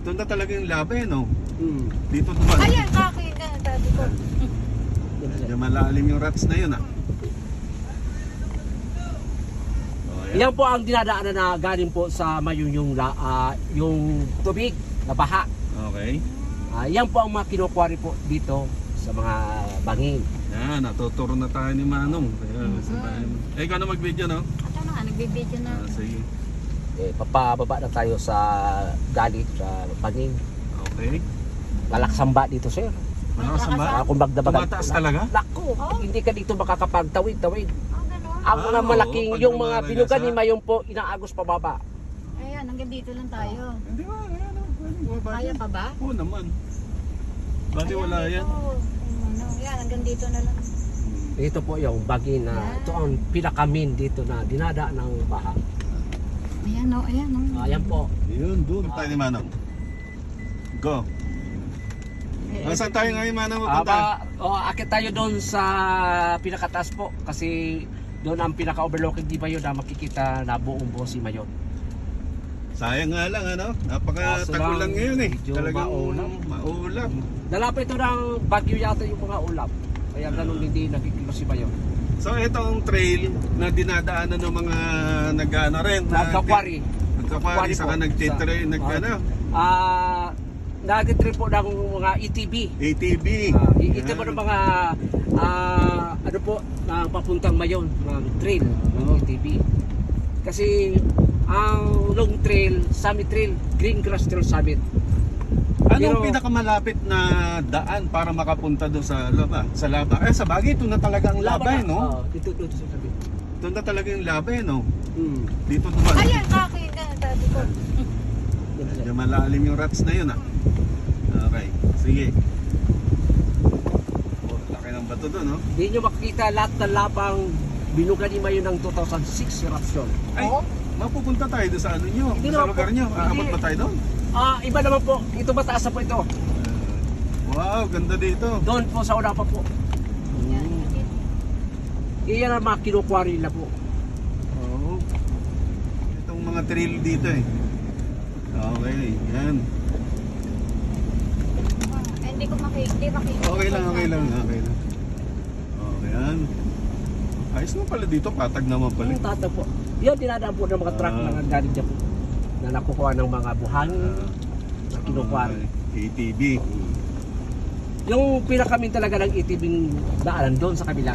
Ito na talaga yung labi, no? Hmm. Dito naman. Ayan, kakin na, sabi ko. Medyo malalim yung rats na yun, ah. Oh, yan. Yan po ang dinadaanan na galing po sa Mayon yung tubig na baha. Okay. Yan po ang mga kinukuha rin po dito sa mga bangin. Yan, natuturo na tayo ni Manong. Ayan, ikaw na mag-video, no? At ano nga, nagbibideo na. Sige. Papababa na tayo sa galit sa bangin. Okay. Lalaksamba dito, sir. Malakas ang ba? Kung magdabagan. Tumataas talaga? Lako, hindi ka dito makakapagtawid-tawid. Ganun. Ang mga oo, malaking, pag yung mga dumaragasa. binugan ni Mayon po, inaagos pababa. Ayan, hanggang dito lang tayo. Hindi ba? Ayan, oh. Pwede, Kaya pa ba? Oo naman. Bali wala yan. Ano, yan, hanggang dito na lang. Ito po yung bangin na, Yan. ito ang pinakamin dito na dinadaan ng baha. Ayan o, ayan o. Ayan po. Yun, doon tayo ni Manong. Go. Saan tayo ngayon, Manong? Akit tayo doon sa pinakataas po kasi doon ang pinaka-overlooking di Mayon na makikita na buong buo si Mayon. Sayang nga lang, ano? Kaso Napaka-tagul lang ngayon eh. medyo Talagang maulap. maulap. Lalapit ito ng bagyo yata yung mga ulap. Kaya ganun hindi nakikita si Mayon. So itong trail na dinadaanan ng mga nag-ano rin. Nagkakwari. Nagkakwari, saka po. nag-titre, nag-ano. Nag-trip po ng mga ETB. ATV. Ito po ng mga ano po na papuntang Mayon, ng trail ng ETB. Kasi ang long trail, summit trail, Green Grass Trail Summit. Anong Pero- pinakamalapit na daan para makapunta doon sa laba? Sa laba. Sa bagay, ito na talaga ang labay, no? Dito sa sabi. Ito na talaga yung labay, no? Hmm. Dito naman. Ayan, kakin na, sabi ko. Medyo malalim yung rats na yun, ah. Okay, sige. Oh, laki ng bato doon, no? Hindi nyo makikita lahat ng labang binugan ni Mayon ng 2006 eruption. Ay, Oo. mapupunta tayo doon sa ano nyo? Hindi Sa naman lugar po. nyo? Aabot Hindi. ba tayo doon? Iba naman po. Ito mataas na po ito. Wow, ganda dito. Doon po sa una pa po. Ayan. Iyan ang mga kinukuha nila po. Oo. Itong mga trail dito eh. Okay, yan. Hindi ko makikita. Okay lang. Okay lang. Okay, yan. Ayos mo pala dito, patag naman pala. Yung tata po. Yan dinadaan po ng mga truck na galing dyan po. Na nakukuha ng mga buhangin. Na kinukuha. ATV. Yung pinakamin talaga ng itiming daanan doon sa kabila.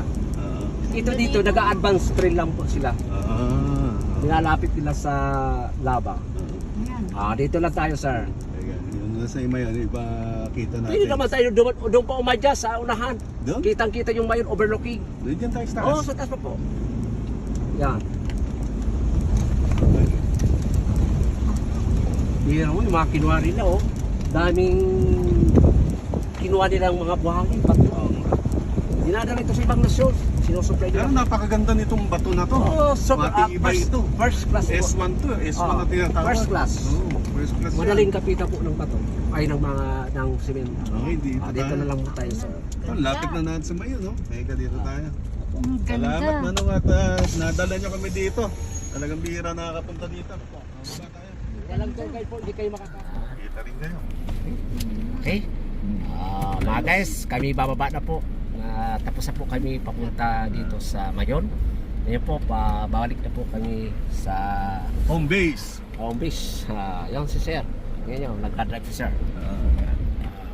Ito dito, nag-advance trail lang po sila. Nilalapit nila sa laba. Ayan. Dito lang tayo, sir. Yung nasa ima yan, iba kita natin. Pwede naman tayo doon pa umadya sa unahan. Doon? Kitang-kita yung Mayon overlooking. Doon dyan tayo sa taas. Oo, sa taas pa po. Yan. Bira mo, yung mga kinuha nila, oh. Daming kinuha nilang mga buhangin, bato. Dinadala ito sa ibang nasyon. Sinusupply Pero nila. napakaganda nitong bato na to. Oo, super. Matibay ito. First class po. S1 to. S1 na tinatawag. First class. Oo, first class yan. Madaling kapitan po ng bato. Ay, ng semento. Okay, dito Dito tayo. na lang po tayo, sir. Lapit na natin sa Mayon, no? Teka, dito tayo. Ang ganda. Salamat, Manong, at nadala nyo kami dito. Talagang bihira nakakapunta dito. Baba tayo. Walang tour guide po, hindi kayo Kita rin kayo. Okay. Mga guys, kami bababa na po. Tapos na po kami papunta dito sa Mayon. Ngayon po, babalik na po kami sa Home base. home base. Yan si sir. Ngayon yung nagka-drive si sir.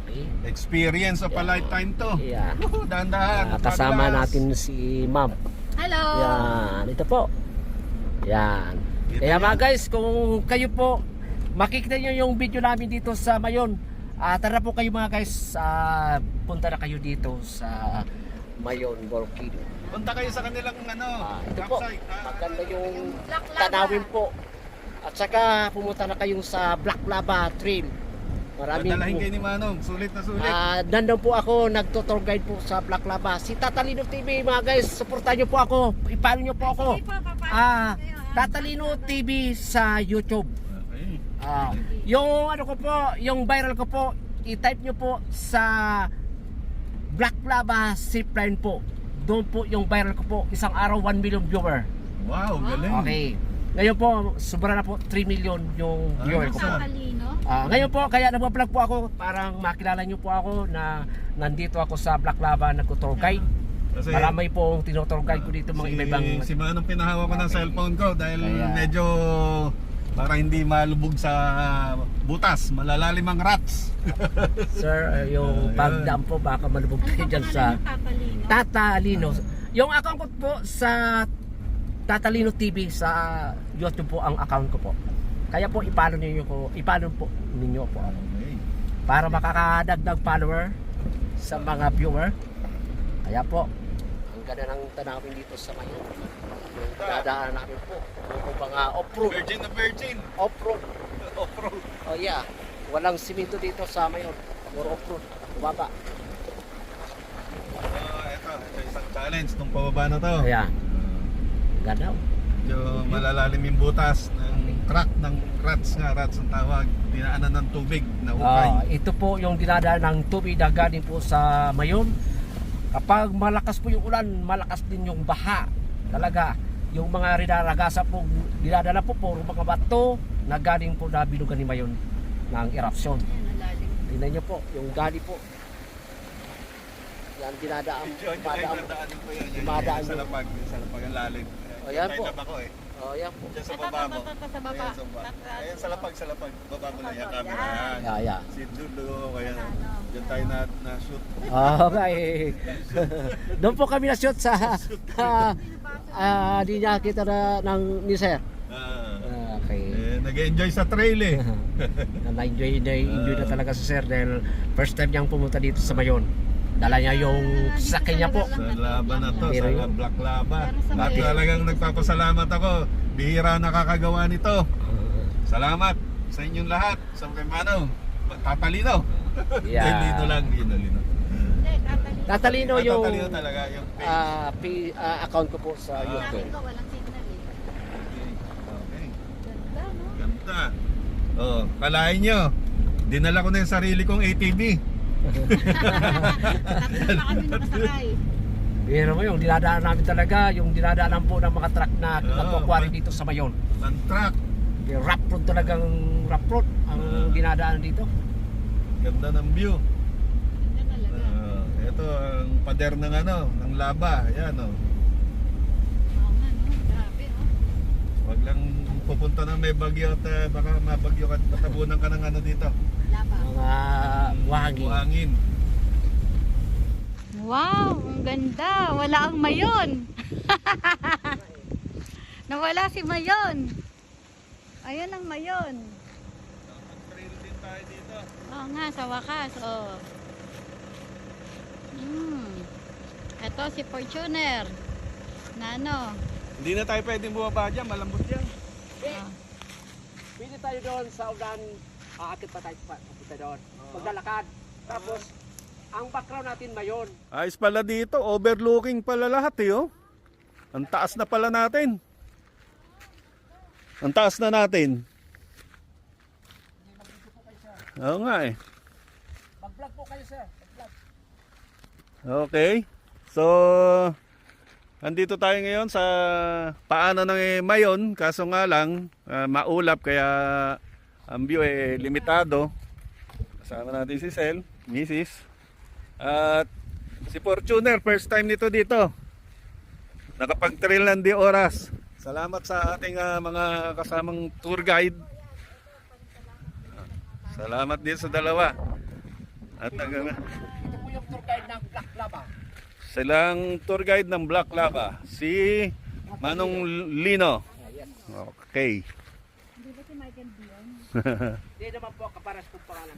Okay. Experience of a lifetime to. Yeah. Dahan-dahan. Kasama paglas. natin si ma'am. Hello. Yan, ito po. Yan. Kaya mga guys, kung kayo po makikita nyo yung video namin dito sa Mayon, tara po kayo mga guys, punta na kayo dito sa Mayon Volcano. Punta kayo sa kanilang Ito po, campsite. maganda yung Black Lava. tanawin po. At saka pumunta na kayo sa Black Lava Trail. Maraming Dadalahin po. kayo ni Manong. Sulit na sulit. Nandun po ako, nagtutour guide po sa Black Lava. Si Tatalino TV mga guys, supportan nyo po ako. I-follow nyo po ako. Sige po, papayag kayo, ha? Tatalino TV sa YouTube. Okay. Yung ano ko po, yung viral ko po, i-type nyo po sa Black Lava Zipline po. Doon po yung viral ko po, isang araw 1 million viewer. Wow, galing. Okay. Ngayon po, sobra na po 3 million yung viewer ko po. Tatalino. Ngayon po, kaya nagbablog po ako, parang makilala nyo po ako na nandito ako sa Black Lava, nagtutour guide. Kasi Malamay po ang tinutour guide ko dito mga iba-ibang... si Manong pinahawak ko ng Okay. cellphone ko dahil Kaya- medyo para hindi malubog sa butas, malalalim ang rats. Sir, yung Ayan. pagdaan po, baka malubog kayo dyan sa Tatalino. Tatalino. Yung account ko po sa Tatalino TV sa YouTube po ang account ko po. Kaya po ipalo po ninyo po ako. Okay. Para makakadagdag follower sa mga viewer. Kaya po, ang ganda ng tanawin dito sa Mayon. Yung dadaan namin po, yung mga off-road. Virgin na virgin. Off-road. Off-road. Oh yeah, walang simento dito sa Mayon. Puro off-road. Bumaba. Ito isang challenge tong pababa na to. Ayan. Ganda. Medyo malalalim yung butas ng crack ng rats nga, rats ang tawag. Dinaanan ng tubig na ukay. Ito po yung dinadaan ng tubig na galing po sa Mayon. Kapag malakas po yung ulan, malakas din yung baha. Talaga, yung mga rinaragasa po, dinadala po puro mga bato na galing po na binugan ni Mayon ng erupsyon. Ayan, ang lalim. Tingnan nyo po, yung gali po. Yan dinadaan, dumadaan. Dumadaan Sa yun. lapag, sa lapag ang lalim. O, yan po. Ako eh. Oh, yan po. Diyan sa baba mo. Sa baba. Ayan sa baba. Ayan sa lapag, sa lapag. Baba mo lang yung camera. Yan. Yeah, yeah. Si Dulo, kaya diyan tayo na-shoot. Okay. Doon po kami na-shoot sa di niya kita na ng ni Sir. Okay. Nag-enjoy sa trail eh. Na-enjoy na talaga si Sir dahil first time niyang pumunta dito sa Mayon. Dala niya yung sakay niya po. Sa laban na to, Pero sa yun. Black Lava. Pero sa At Mayon. talagang nagpapasalamat ako. Bihira nakakagawa nito. Salamat sa inyong lahat. Sa kay Manong. Tatalino. Yeah. Lino lang, Lino. Hindi, tatalino. Tatalino yung Tatalino talaga yung page. account ko po sa Sa akin YouTube. ko, walang signal eh. Okay. Ganda, no? Ganda. Oh, kalahin nyo. Dinala ko na yung sarili kong ATV. Tatlo pa kami nakasakay. Pero mo yung dinadaan namin talaga, yung dinadaanan po ng mga truck na nagkukwari dito sa Mayon. Land-truck. Yung rough road talagang rough road ang dinadaanan dito. Ganda ng view. Ganda talaga. Ito ang pader ng ng laba. Ayan oh. Oo nga, no? Grabe, oh. Wag lang pupunta na may bagyo at baka mabagyo ka at matabunan ka ng dito. Wala pa. Mga buhangin. Buhangin. Wow, ang ganda. Wala ang Mayon. Nawala si Mayon. Ayun ang Mayon. Trail din tayo dito. Oo nga, sa wakas. Oh. Ito si Fortuner. Nano. Hindi na tayo pwedeng bumaba dyan, malambot yan. Ah. Pwede tayo doon sa ulan, aakit pa tayo papunta doon. Maglalakad. Tapos, ang background natin Mayon. Ayos pala dito, overlooking pala lahat oh. Ang taas na pala natin. Ang taas na natin. Oo nga eh. Mag-vlog po kayo, sir. Mag-vlog. Okay. So, andito tayo ngayon sa paanan ng Mayon. Kaso nga lang, maulap kaya ang view limitado. Kasama natin si Sel, Mrs. At si Fortuner, first time nito dito. Nakapag-trail ng di oras. Salamat sa ating mga kasamang tour guide. Salamat din sa dalawa. At Ito po yung tour guide ng Black Lava. silang tour guide ng Black Lava, si Manong Lino. Yes. Okay. Hindi ba si Michael Dion? Hindi naman po kaparas kong pangalan.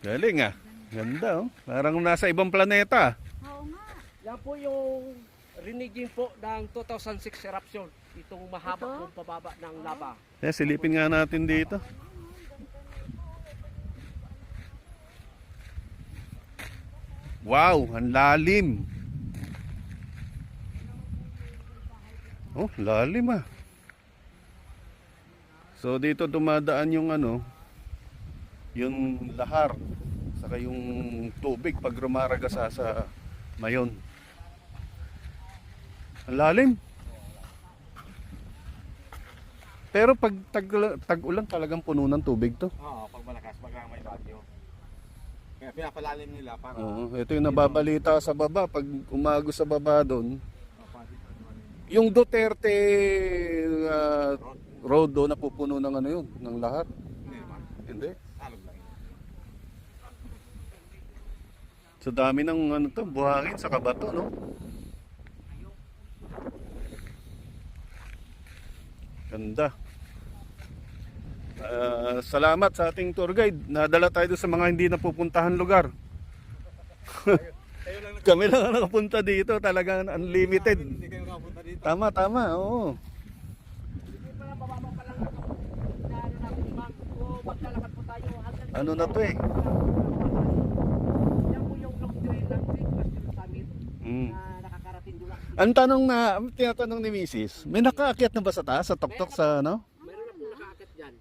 Galing ah. Ganda oh. Parang nasa ibang planeta. Oo nga. Yan po yung reneging po ng 2006 eruption. Itong mahaba Ito? pong pababa ng lava. Silipin nga natin dito. Wow, ang lalim. Oh, lalim ah. So dito dumadaan yung yung lahar, saka yung tubig pag rumaragasa sa Mayon. Ang lalim. Pero pag tag-ulan talagang puno ng tubig to. Oo, pag malakas, pag may bagyo. Kaya pinapalalim nila para Oo, ito yung nababalita sa baba. Pag umagos sa baba doon, yung Duterte road doon napupuno ng ano yun, ng lahat. hindi naman. Hindi. Talog lang. So dami ng ano to, buhangin sa kabato, no? Ganda. Salamat sa ating tour guide. Nadala tayo doon sa mga hindi napupuntahan lugar. Kayo lang Kami lang ang nakapunta dito, talagang unlimited. hindi kayo nakapunta dito. Tama, oo. Maglalakad po tayo hanggang Ano na to eh? yan po yung long trail ng Great Western Summit Mm. na nakakarating doon. Ang tinatanong ni Mrs., may nakaakyat na ba sa taas, sa tuktok sa ano? Meron na po nakaakyat dyan.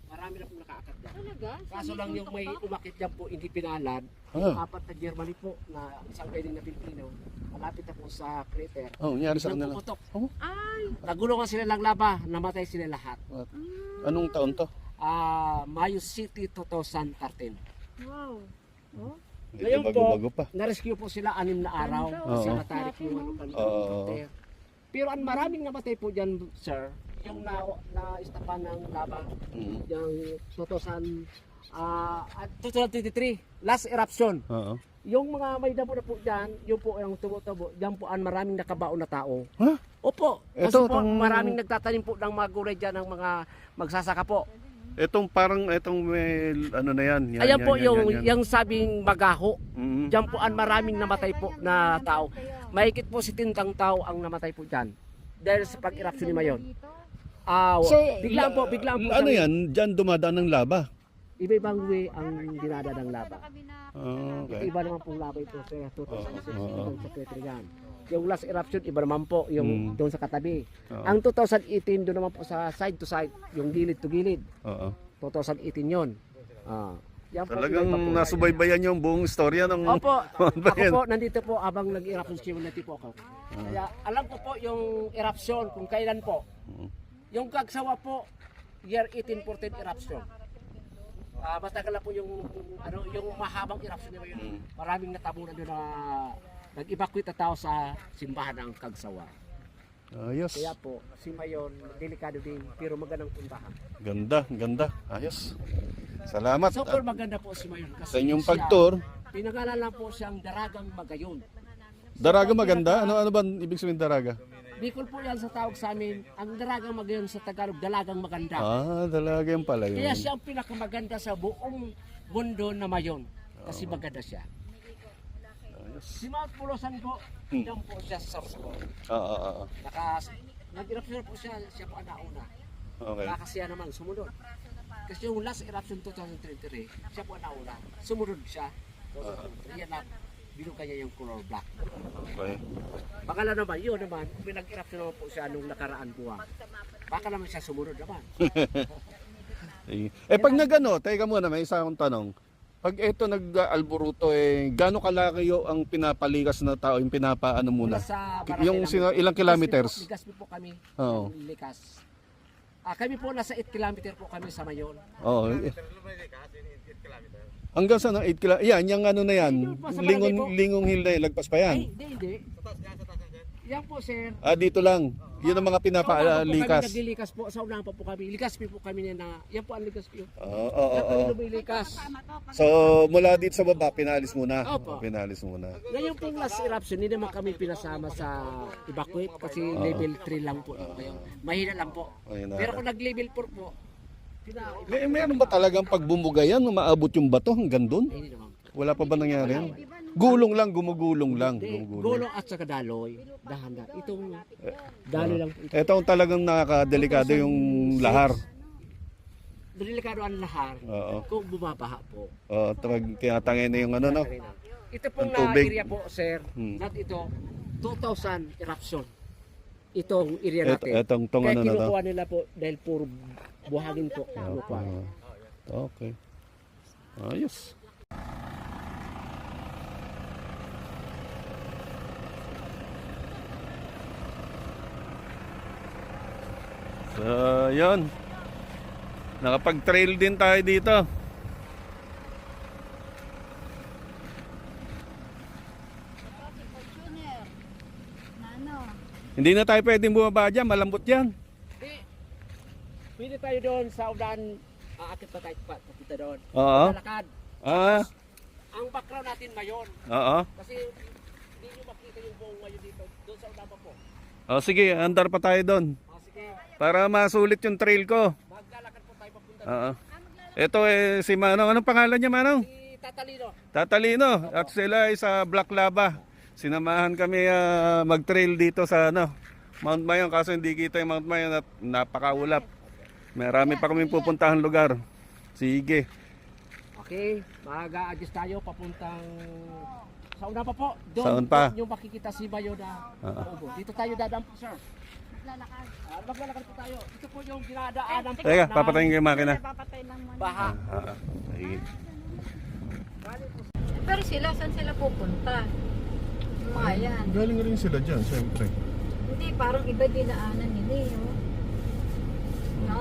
Marami na po nakaakyat dyan. Talaga? Kaso lang yung may umakit dyan po, hindi pinalad. Ah. Apat na Germany po na isang pwedeng na Pilipino. Malapit na po sa crater. Oh, nangyari sa Nang kanila. pumutok. Oh, Ay, Nagulungan sila ng laba, namatay sila lahat. what? Anong taon to? Mayo City 2013. wow. Oh, Hindi Ngayon po, bago-bago pa. na-rescue po sila 6 na araw kasi Oo. natarik yung ano kanina. Oo. Pero ang maraming namatay po dyan, sir, yung na-istapan ng laba, Mm. yung 2023, last eruption. Oo. Yung mga may damo na po dyan, yung po yung tumutubo, dyan po ang maraming nakabaon na tao. Ha? Opo, kasi Ito, po itong- maraming nagtatanim po ng mga gulay dyan ng mga magsasaka po. Itong may ano na yan. Yan, Ayan yan, po yan, yung, yan, yan. yung sabing magaho. Mm. Diyan po ang maraming namatay po na tao. Mahigit po si tintang tao ang namatay po dyan. Dahil sa pag-eruption ni Mayon. Biglaan po Ano yan? Diyan dumadaan ng laba. Iba-ibang way ang dinada ng laba. Oh, okay. Iba naman pong laba ito sa 2006 Oo. sa Petrigan. Yung last eruption, iba naman po yung doon sa katabi. Oo. Ang 2018 doon naman po sa side to side, yung gilid to gilid. Oo. 2018 yon. Yan po, Talagang iba-iba po. nasubaybayan yung buong istorya ng Opo, Ano ako yan? po nandito po abang nag-eruption community po ako. Kaya alam ko po yung eruption kung kailan po. Yung Kagsawa po, year 1814 eruption. Matagal na po yung mahabang eruption nila yun. Maraming natabunan doon na nag-evacuate na tao sa simbahan ng Kagsawa. Ayos. Kaya po, si Mayon, delikado din, pero magandang puntahan. Ganda. Ayos. Salamat. Super maganda po si Mayon. Kasi Sa inyong siya, pag-tour, pinangalan lang po siyang Daragang Magayon. Daraga maganda. Ano ba ibig sabihin daraga? Bicol po yan sa tawag sa amin. Ang Daragang Magayon sa Tagalog, Dalagang Maganda. Dalaga yung pala yun. Kaya siya ang pinakamaganda sa buong mundo na Mayon. Kasi maganda siya. Si Mount Pulosan po, yan po siya sa Sorsogon. Oo. Nag-eruption po siya po ang nauna. Okay. Kasi siya naman sumunod. Kasi yung last eruption 2023, siya po ang nauna. Sumunod siya. Yan lang, binuka niya yung color black. Okay. Baka lang naman, yun naman, pinag-eruption naman po siya nung nakaraan buwan. Baka naman siya sumunod naman. Sige. Pag nagano, teka muna, may isa akong tanong. Pag ito nag-alboruto, gaano kalaki ang pinapalikas na tao, yung pinapaano muna? Sa barangay Yung namin. ilang kilometers? Ligas po kami. Oo. Likas. Kami po nasa 8 kilometer po kami sa Mayon. Oo. Hanggang sa 8 km. Yan, yung ano na yan. Ayun po, sa barangay po. Lingong hill na yan. Lagpas pa yan. Ay, hindi. Yan po, sir. Dito lang. Yun ang mga Kami pinapalikas. naglilikas po. Sa unahan pa po kami. Likas po kami na. Yan po ang likas po. Oo. Yan po yung lumilikas. So, mula dito sa baba, pinalis muna. Opo. Pinalis muna. Ngayon pong last eruption, hindi naman kami pinasama sa evacuate kasi level 3 lang po. Mahina lang po. Mahina Pero lang. kung nag-level 4 po, Meron ba talagang pagbumugayan, umaabot yung bato hanggang doon? hindi naman. Wala pa ba nangyari yan? Gulong lang, gumugulong lang. Hindi, Gumugulong. gulong at saka daloy. Dahan-dahan. Itong daloy lang po. Ito ang talagang nakakadelikado yung lahar. Delikado ang lahar Oo. kung bumabaha po. Tinatangay na yung ano, no? Ito pong Ang tubig. area po, sir. Not ito, 2,000 eruption. Itong area natin. Etong Kaya ano na to. kinukuha nila po dahil puro buhangin po. Kinukuha. Okay. Ayos. So, yun. Nakapag-trail din tayo dito. Fortuner. Nano. Hindi na tayo pwedeng bumaba dyan, malambot yan. Hindi. Pwede tayo doon sa ulan. Aakit pa tayo papunta doon. Oo. Lalakad. Ah, Ang background natin ngayon. oo. Kasi hindi nyo makita yung buong ngayon dito. Doon sa ulan pa po. O sige, andar pa tayo doon. Sige. Para masulit yung trail ko. Maglalakad po tayo papunta doon. Oo. Ito si Manong. Anong pangalan niya, Manong? Si Tatalino. Tatalino. At sila ay sa Black Lava. Sinamahan kami mag-trail dito sa Mount Mayon. Kaso hindi kita yung Mount Mayon at napakaulap. Marami pa kaming pupuntahan lugar. Sige. Okay, mag-a-adjust tayo papuntang sa una pa po. Saan pa? Doon yung makikita si Mayo na ubo. Dito tayo dadaan po, sir. Maglalakad. Maglalakad po tayo. Ito po yung dinadaanan po Teka, ng papatayin ko yung makina. Papatay lang man. baha. Sige. Pero sila, saan sila pupunta? Mga yan. Galing rin sila dyan, siyempre. Hindi, parang iba dinaanan nila eh. Oh. No?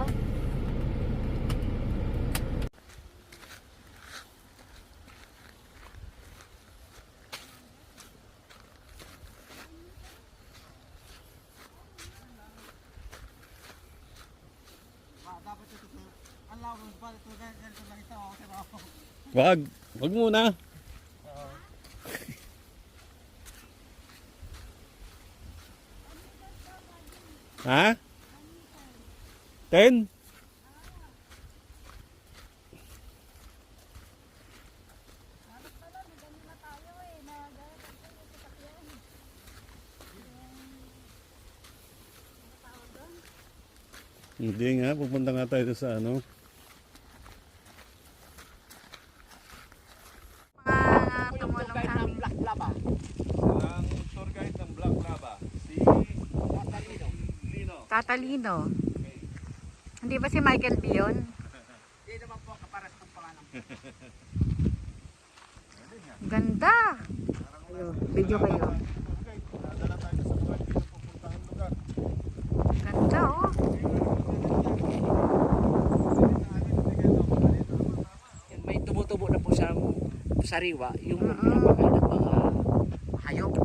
Wag muna. Ha? 10? Hindi nga, pupunta nga tayo sa Tumulong guide ng Black Lava. Ang tour guide ng Black Lava, si Tatalino. Tatalino. Hindi ba si Michael B yun? Hindi naman po kaparas ng pangalan. Ganda! Video kayo. Nadala tayo sa mga pinupupuntahan lugar. Ganda oh. Yan, may tumutubo na po siyang sariwa. Yung pinapakain ng mga hayop.